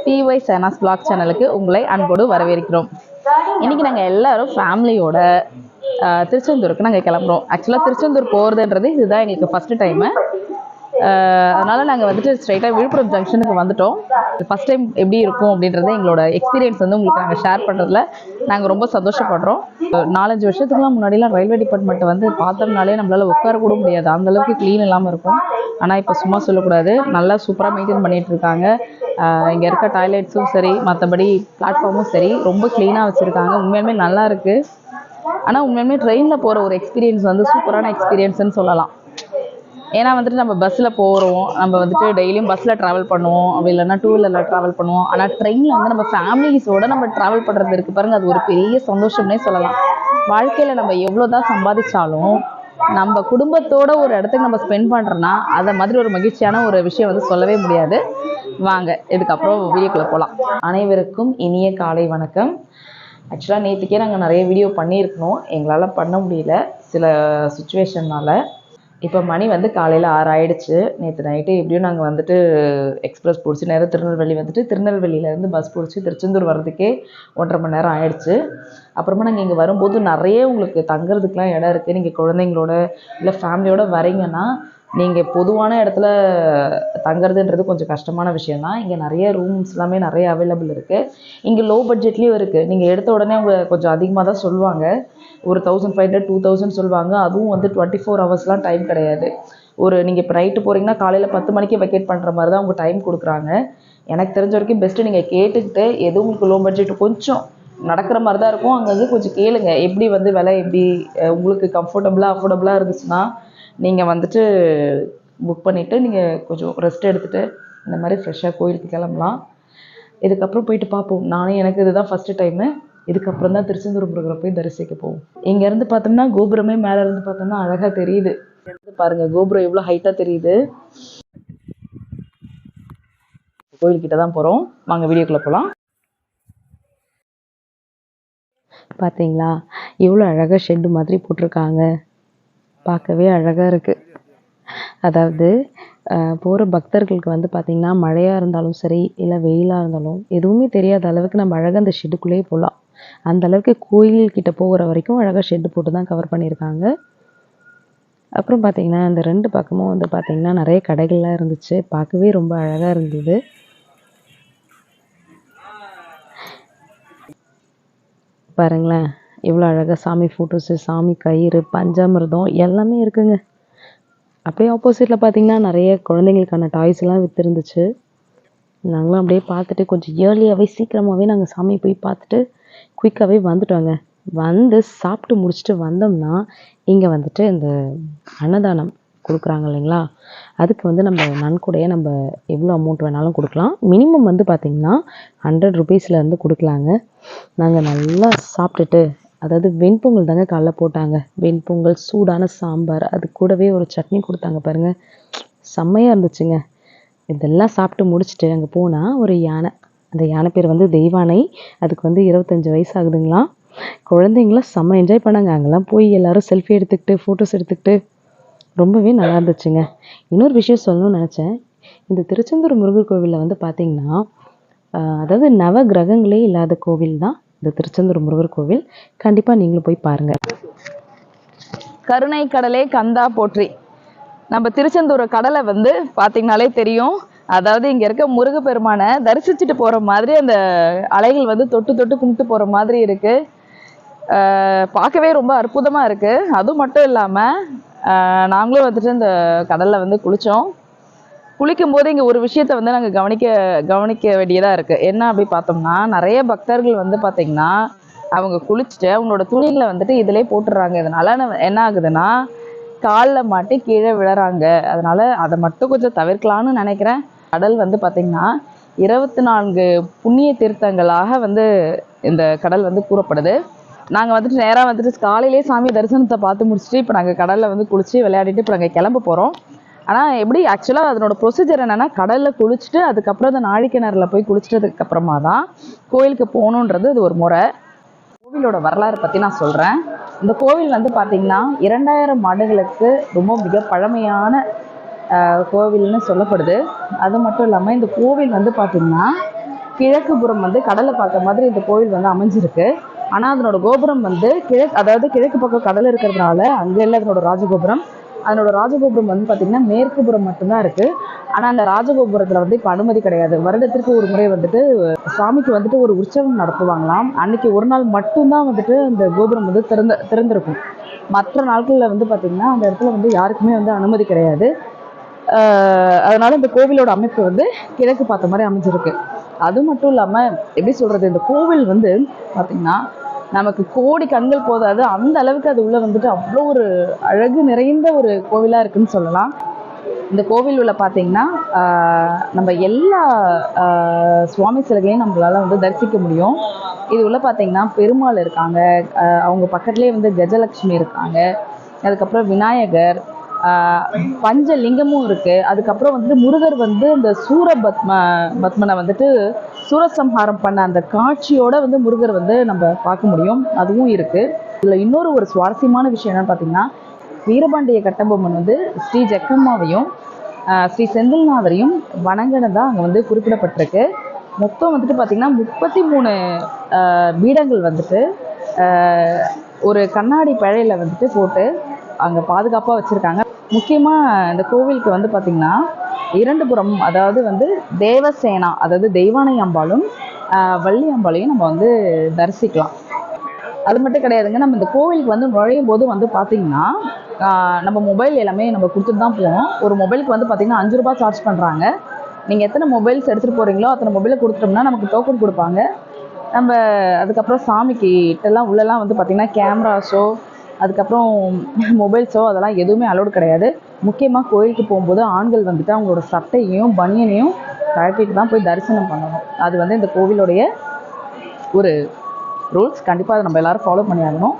PY Sana's vlog சேனலுக்கு உங்களை அன்போடு வரவேற்கிறோம். இன்னைக்கு நாங்கள் எல்லாரும் ஃபேமிலியோட திருச்செந்தூருக்கு நாங்கள் கிளம்புறோம். ஆக்சுவலாக திருச்செந்தூர் போகிறதுன்றது இதுதான் எங்களுக்கு ஃபஸ்ட்டு டைமு. அதனால் நாங்கள் வந்துட்டு ஸ்ட்ரைட்டாக விழுப்புரம் ஜங்ஷனுக்கு வந்துட்டோம். ஃபஸ்ட் டைம் எப்படி இருக்கும் அப்படின்றத எங்களோட எக்ஸ்பீரியன்ஸ் வந்து உங்களுக்கு நாங்கள் ஷேர் பண்ணுறதுல நாங்கள் ரொம்ப சந்தோஷப்படுறோம். 4-5 வருஷத்துக்குலாம் முன்னாடிலாம் ரயில்வே டிபார்ட்மெண்ட்டை வந்து பார்த்தோம்னாலே நம்மளால் உட்கார கூட முடியாது, அந்தளவுக்கு க்ளீன் இல்லாமல் இருக்கும். ஆனால் இப்போ சும்மா சொல்லக்கூடாது, நல்லா சூப்பராக மெயின்டைன் பண்ணிகிட்டு இருக்காங்க. இங்கே இருக்க டாய்லெட்ஸும் சரி, மற்றபடி பிளாட்ஃபார்மும் சரி ரொம்ப க்ளீனாக வச்சுருக்காங்க. உண்மையுமே நல்லா இருக்குது. ஆனால் உண்மையுமே ட்ரெயினில் போகிற ஒரு எக்ஸ்பீரியன்ஸ் வந்து சூப்பரான எக்ஸ்பீரியன்ஸ்னு சொல்லலாம். ஏன்னா வந்துட்டு நம்ம பஸ்ஸில் போகிறோம், நம்ம வந்துட்டு டெய்லியும் பஸ்ஸில் ட்ராவல் பண்ணுவோம், அப்படி இல்லைன்னா 2 வீலரில் ட்ராவல் பண்ணுவோம். ஆனால் ட்ரெயினில் வந்து நம்ம ஃபேமிலிஸோடு நம்ம ட்ராவல் பண்ணுறது இருக்குது பாருங்கள், அது ஒரு பெரிய சந்தோஷம்னே சொல்லலாம். வாழ்க்கையில் நம்ம எவ்வளோ தான் சம்பாதிச்சாலும் நம்ம குடும்பத்தோட ஒரு இடத்துக்கு நம்ம ஸ்பெண்ட் பண்ணுறோன்னா அதை மாதிரி ஒரு மகிழ்ச்சியான ஒரு விஷயம் வந்து சொல்லவே முடியாது. வாங்க இதுக்கப்புறம் வீடியோக்குள்ளே போகலாம். அனைவருக்கும் இனிய காலை வணக்கம். ஆக்சுவலாக நேற்றுக்கே நாங்கள் நிறைய வீடியோ பண்ணியிருக்கணும், எங்களால் பண்ண முடியல சில சுச்சுவேஷன்னால். இப்போ மணி வந்து காலையில் 6 ஆகிடுச்சு. நேற்று நைட்டு எப்படியும் நாங்கள் வந்துட்டு எக்ஸ்பிரஸ் பிடிச்சி நேரம் திருநெல்வேலி வந்துட்டு திருநெல்வேலியிலேருந்து பஸ் பிடிச்சி திருச்செந்தூர் வர்றதுக்கே 1.5 மணி நேரம் ஆகிடுச்சு. அப்புறமா நாங்கள் இங்கே வரும்போது நிறைய உங்களுக்கு தங்குறதுக்கெலாம் இடம் இருக்குது. நீங்கள் குழந்தைங்களோட இல்லை ஃபேமிலியோடு வரீங்கன்னா நீங்கள் பொதுவான இடத்துல தங்குறதுன்றது கொஞ்சம் கஷ்டமான விஷயந்தான். இங்கே நிறைய ரூம்ஸ் எல்லாமே நிறைய அவைலபிள் இருக்குது. இங்கே லோ பட்ஜெட்லேயும் இருக்குது. நீங்கள் எடுத்த உடனே அவங்க கொஞ்சம் அதிகமாக தான் சொல்லுவாங்க, ஒரு 1500 2000 சொல்லுவாங்க. அதுவும் வந்து 24 ஹவர்ஸ்லாம் டைம் கிடையாது. நீங்கள் இப்போ நைட்டு போகிறீங்கன்னா காலையில் 10 மணிக்கே வெக்கேட் பண்ணுற மாதிரி தான் அவங்க டைம் கொடுக்குறாங்க. எனக்கு தெரிஞ்ச வரைக்கும் பெஸ்ட்டு நீங்கள் கேட்டுக்கிட்டு எது உங்களுக்கு லோ பட்ஜெட் கொஞ்சம் நடக்கிற மாதிரி தான் இருக்கும், அங்கங்கே கொஞ்சம் கேளுங்க எப்படி வந்து விலை எப்படி உங்களுக்கு கம்ஃபர்டபுளாக அஃபோர்டபுளாக இருந்துச்சுன்னா நீங்கள் வந்துட்டு புக் பண்ணிவிட்டு நீங்கள் கொஞ்சம் ரெஸ்ட் எடுத்துகிட்டு இந்த மாதிரி ஃப்ரெஷ்ஷாக கோயிலுக்கு கிளம்பலாம். இதுக்கப்புறம் போயிட்டு பார்ப்போம். எனக்கு இதுதான் ஃபஸ்ட்டு டைமு. இதுக்கப்புறம் தான் திருச்செந்தூர் முருகரை போய் தரிசிக்க போவோம். இங்கேருந்து பார்த்தோம்னா கோபுரமே மேலே இருந்து பார்த்தோம்னா அழகாக தெரியுது. பாருங்கள் கோபுரம் எவ்வளோ ஹைட்டாக தெரியுது. கோயில்கிட்ட தான் போகிறோம், வாங்க வீடியோக்குள்ளே போகலாம். பார்த்தீங்களா எவ்வளோ அழகாக ஷெட்டு மாதிரி போட்டிருக்காங்க, பார்க்கவே அழகாக இருக்குது. அதாவது போகிற பக்தர்களுக்கு வந்து பார்த்திங்கன்னா மழையாக இருந்தாலும் சரி இல்லை வெயிலாக இருந்தாலும் எதுவுமே தெரியாத அளவுக்கு நம்ம அழகாக அந்த ஷெட்டுக்குள்ளேயே போகலாம். அந்த அளவுக்கு கோயில்கிட்ட போகிற வரைக்கும் அழகாக ஷெட்டு போட்டு தான் கவர் பண்ணியிருக்காங்க. அப்புறம் பார்த்திங்கன்னா அந்த 2 பக்கமும் வந்து பார்த்திங்கன்னா நிறைய கடைகள்லாம் இருந்துச்சு, பார்க்கவே ரொம்ப அழகாக இருந்தது. பாருங்களேன் எவ்வளோ அழகாக சாமி ஃபோட்டோஸு, சாமி கயிறு, பஞ்சாமிர்தம் எல்லாமே இருக்குங்க. அப்படியே ஆப்போசிட்டில் பார்த்திங்கன்னா நிறைய குழந்தைங்களுக்கான டாய்ஸ்லாம் விற்றுருந்துச்சு. நாங்களும் அப்படியே பார்த்துட்டு கொஞ்சம் ஏர்லியாகவே சீக்கிரமாகவே நாங்கள் சாமியை போய் பார்த்துட்டு குயிக்காகவே வந்துட்டோங்க. வந்து சாப்பிட்டு முடிச்சுட்டு வந்தோம்னா இங்கே வந்துட்டு இந்த அன்னதானம் கொடுக்குறாங்க இல்லைங்களா, அதுக்கு வந்து நம்ம நன்கொடையை நம்ம எவ்வளோ அமௌண்ட் வேணாலும் கொடுக்கலாம். மினிமம் வந்து பார்த்திங்கன்னா 100 ரூபீஸ்லேருந்து கொடுக்கலாங்க. நாங்கள் நல்லா சாப்பிட்டுட்டு, அதாவது வெண்பொங்கல் தாங்க காலைல போட்டாங்க, வெண்பொங்கல், சூடான சாம்பார், அது கூடவே ஒரு சட்னி கொடுத்தாங்க பாருங்கள், செம்மையாக இருந்துச்சுங்க. இதெல்லாம் சாப்பிட்டு முடிச்சுட்டு அங்கே போனால் ஒரு யானை, அந்த யானை பேர் வந்து தெய்வானை, அதுக்கு வந்து 25 வயசு ஆகுதுங்களாம். குழந்தைங்களாம் செம்ம என்ஜாய் பண்ணாங்க. அங்கெல்லாம் போய் எல்லோரும் செல்ஃபி எடுத்துக்கிட்டு ஃபோட்டோஸ் எடுத்துக்கிட்டு ரொம்பவே நல்லா இருந்துச்சுங்க. இன்னொரு விஷயம் சொல்லணும்னு நினச்சேன், இந்த திருச்செந்தூர் முருகர் கோவிலில் வந்து பார்த்திங்கன்னா அதாவது நவ கிரகங்களே இல்லாத கோவில் தான் இந்த திருச்செந்தூர் முருகர் கோவில். கண்டிப்பாக நீங்களும் போய் பாருங்கள். கருணை கடலே கந்தா போற்றி. நம்ம திருச்செந்தூர் கடலை வந்து பார்த்திங்கனாலே தெரியும். அதாவது இங்கே இருக்க முருகப்பெருமானை தரிசிச்சுட்டு போகிற மாதிரி அந்த அலைகள் வந்து தொட்டு தொட்டு கும்பிட்டு போகிற மாதிரி இருக்குது. பார்க்கவே ரொம்ப அற்புதமாக இருக்குது. அதுவும் மட்டும் இல்லாமல் நாங்களும் வந்துட்டு இந்த கடலில் வந்து குளித்தோம். குளிக்கும் போது இங்கே ஒரு விஷயத்தை வந்து நாங்கள் கவனிக்க வேண்டியதாக இருக்குது. என்ன அப்படி பார்த்தோம்னா, நிறைய பக்தர்கள் வந்து பார்த்திங்கன்னா அவங்க குளிச்சுட்டு அவங்களோட துணிகளை வந்துட்டு இதிலே போட்டுடுறாங்க. இதனால் என்ன ஆகுதுன்னா காலில் மாட்டி கீழே விழுறாங்க. அதனால் அதை மட்டும் கொஞ்சம் தவிர்க்கலான்னு நினைக்கிறேன். கடல் வந்து பார்த்திங்கன்னா 24 புண்ணிய தீர்த்தங்களாக வந்து இந்த கடல் வந்து கூறப்படுது. நாங்கள் வந்துட்டு நேராக வந்துட்டு காலையிலே சாமி தரிசனத்தை பார்த்து முடிச்சுட்டு இப்போ நாங்கள் கடலில் வந்து குளித்து விளையாடிட்டு இப்போ நாங்கள் கிளம்ப போகிறோம். ஆனால் எப்படி ஆக்சுவலாக அதனோட ப்ரொசீஜர் என்னென்னா, கடலில் குளிச்சுட்டு அதுக்கப்புறம் அந்த நாழிக்கிணறுல போய் குளிச்சிட்டதுக்கப்புறமா தான் கோயிலுக்கு போகணுன்றது அது ஒரு முறை. கோவிலோட வரலாறு பற்றி நான் சொல்கிறேன். இந்த கோவில் வந்து பார்த்திங்கன்னா 2000 ஆண்டுகளுக்கு ரொம்ப மிக பழமையான கோவில்னு சொல்லப்படுது. அது மட்டும் இல்லாமல் இந்த கோவில் வந்து பார்த்திங்கன்னா கிழக்கு புறம் வந்து கடலை பார்த்த மாதிரி இந்த கோவில் வந்து அமைஞ்சிருக்கு. ஆனால் அதனோட கோபுரம் வந்து அதாவது கிழக்கு பக்கம் கடல் இருக்கிறதுனால அங்கே இல்லை அதனோட ராஜகோபுரம். அதனோட ராஜகோபுரம் வந்து பார்த்திங்கன்னா மேற்கு புறம் மட்டும்தான் இருக்குது. ஆனால் அந்த ராஜகோபுரத்தில் வந்து இப்போ அனுமதி கிடையாது. வருடத்திற்கு ஒரு முறை வந்துட்டு சாமிக்கு வந்துட்டு ஒரு உற்சவம் நடத்துவாங்களாம். அன்னைக்கு ஒரு நாள் மட்டும்தான் வந்துட்டு அந்த கோபுரம் வந்து திறந்திருக்கும். மற்ற நாட்களில் வந்து பார்த்திங்கன்னா அந்த இடத்துல வந்து யாருக்குமே வந்து அனுமதி கிடையாது. அதனால இந்த கோவிலோட அமைப்பு வந்து கிழக்கு பார்த்த மாதிரி அமைஞ்சிருக்கு. அது மட்டும் இல்லாமல் எப்படி சொல்கிறது, இந்த கோவில் வந்து பார்த்திங்கன்னா நமக்கு கோடி கண்கள் போதாது, அந்த அளவுக்கு அது உள்ள வந்துட்டு அவ்வளோ ஒரு அழகு நிறைந்த ஒரு கோவிலாக இருக்குன்னு சொல்லலாம். இந்த கோவில் உள்ள பார்த்திங்கன்னா நம்ம எல்லா சுவாமி சிலைகளையும் நம்மளால் வந்து தரிசிக்க முடியும். இது உள்ள பார்த்திங்கன்னா பெருமாள் இருக்காங்க, அவங்க பக்கத்துலேயே வந்து கஜலட்சுமி இருக்காங்க, அதுக்கப்புறம் விநாயகர், பஞ்சலிங்கமும் இருக்குது. அதுக்கப்புறம் வந்துட்டு முருகர் வந்து இந்த பத்மனை வந்துட்டு சூரசம்ஹாரம் பண்ண அந்த காட்சியோட வந்து முருகர் வந்து நம்ம பார்க்க முடியும். அதுவும் இருக்குது. இதில் இன்னொரு ஒரு சுவாரஸ்யமான விஷயம் என்னன்னு பார்த்தீங்கன்னா, வீரபாண்டிய கட்டபொம்மன் வந்து ஸ்ரீ ஜக்கம்மாவையும் ஸ்ரீ செந்தில்நாதரையும் வணங்கினதாக அங்கே வந்து குறிப்பிடப்பட்டிருக்கு. மொத்தம் வந்துட்டு பார்த்திங்கன்னா 33 பீடங்கள் வந்துட்டு ஒரு கண்ணாடி பழையில் வந்துட்டு போட்டு அங்கே பாதுகாப்பாக வச்சுருக்காங்க. முக்கியமாக இந்த கோவிலுக்கு வந்து பார்த்திங்கன்னா 2 புறம், அதாவது வந்து தேவசேனா, அதாவது தெய்வானை அம்பாலும் வள்ளி அம்பாலையும் நம்ம வந்து தரிசிக்கலாம். அது மட்டும் கிடையாதுங்க, நம்ம இந்த கோவிலுக்கு வந்து நுழையும் போது வந்து பார்த்திங்கன்னா நம்ம மொபைல் எல்லாமே நம்ம கொடுத்துட்டு தான் போகணும். ஒரு மொபைலுக்கு வந்து பார்த்திங்கன்னா 5 ரூபா சார்ஜ் பண்ணுறாங்க. நீங்கள் எத்தனை மொபைல்ஸ் எடுத்துகிட்டு போகிறீங்களோ அத்தனை மொபைலை கொடுத்துட்டோம்னா நமக்கு டோக்கன் கொடுப்பாங்க. நம்ம அதுக்கப்புறம் சாமிக்கிட்டெல்லாம் உள்ளெல்லாம் வந்து பார்த்திங்கன்னா கேமராஸோ அதுக்கப்புறம் மொபைல்ஸோ அதெல்லாம் எதுவுமே அலோடு கிடையாது. முக்கியமாக கோயிலுக்கு போகும்போது ஆண்கள் வந்துட்டு அவங்களோட சட்டையையும் பனியனையும் கழட்டிட்டு தான் போய் தரிசனம் பண்ணணும். அது வந்து இந்த கோவிலுடைய ஒரு ரூல்ஸ். கண்டிப்பாக அதை நம்ம எல்லோரும் ஃபாலோ பண்ணி ஆகணும்.